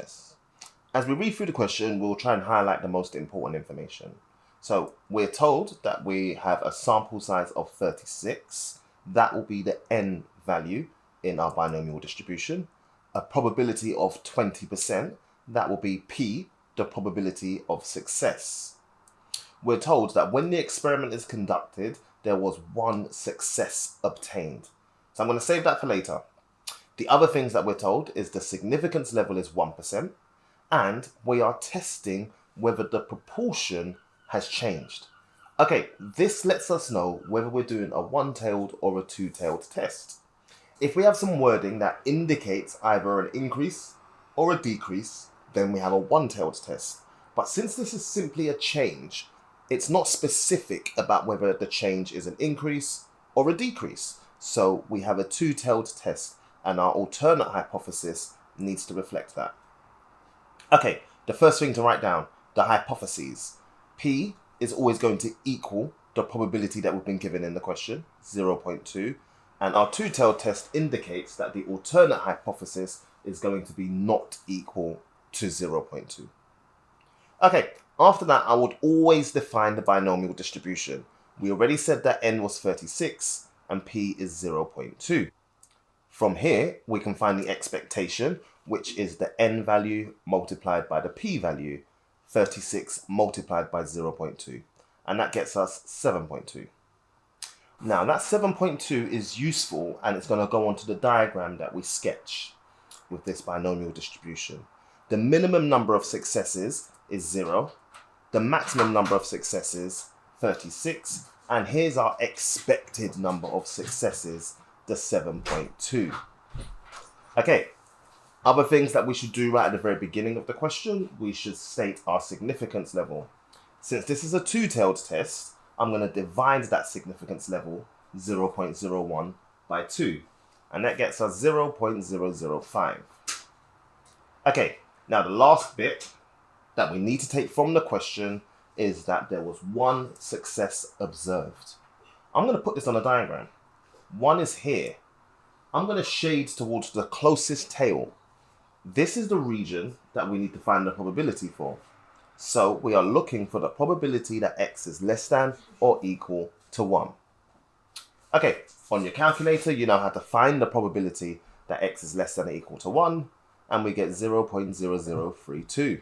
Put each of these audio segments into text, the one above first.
test. As we read through the question, we'll try and highlight the most important information. So we're told that we have a sample size of 36. That will be the n value in our binomial distribution. A probability of 20. That will be p, the probability of success. We're told that when the experiment is conducted, there was 1 success obtained. So I'm going to save that for later. The other things that we're told is the significance level is 1%, and we are testing whether the proportion has changed. Okay, this lets us know whether we're doing a one-tailed or a two-tailed test. If we have some wording that indicates either an increase or a decrease, then we have a one-tailed test. But since this is simply a change, it's not specific about whether the change is an increase or a decrease. So we have a two-tailed test, and our alternate hypothesis needs to reflect that. Okay, the first thing to write down, the hypotheses. P is always going to equal the probability that we've been given in the question, 0.2. And our two-tailed test indicates that the alternate hypothesis is going to be not equal to 0.2. Okay, after that, I would always define the binomial distribution. We already said that n was 36 and p is 0.2. From here, we can find the expectation, which is the n value multiplied by the p value, 36 multiplied by 0.2. And that gets us 7.2. Now, that 7.2 is useful, and it's going to go onto the diagram that we sketch with this binomial distribution. The minimum number of successes is 0. The maximum number of successes, 36. And here's our expected number of successes, the 7.2. Okay, other things that we should do right at the very beginning of the question, we should state our significance level. Since this is a two-tailed test, I'm going to divide that significance level, 0.01, by 2. And that gets us 0.005. Okay, now the last bit that we need to take from the question is that there was 1 success observed. I'm going to put this on a diagram. 1 is here. I'm going to shade towards the closest tail. This is the region that we need to find the probability for. So we are looking for the probability that x is less than or equal to 1. Okay, on your calculator, you know how to find the probability that x is less than or equal to 1, and we get 0.0032.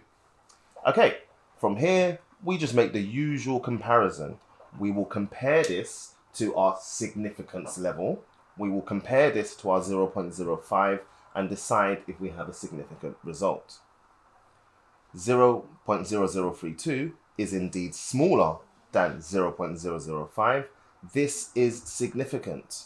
Okay, from here, we just make the usual comparison. We will compare this to our significance level. We will compare this to our 0.05 and decide if we have a significant result. 0.0032 is indeed smaller than 0.005. This is significant.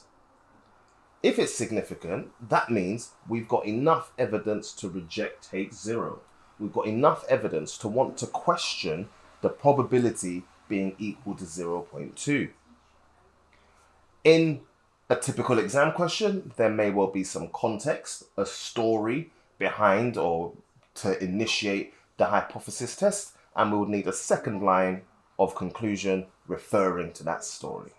If it's significant, that means we've got enough evidence to reject H0. We've got enough evidence to want to question the probability being equal to 0.2. In a typical exam question, there may well be some context, a story behind or to initiate the hypothesis test, and we would need a second line of conclusion referring to that story.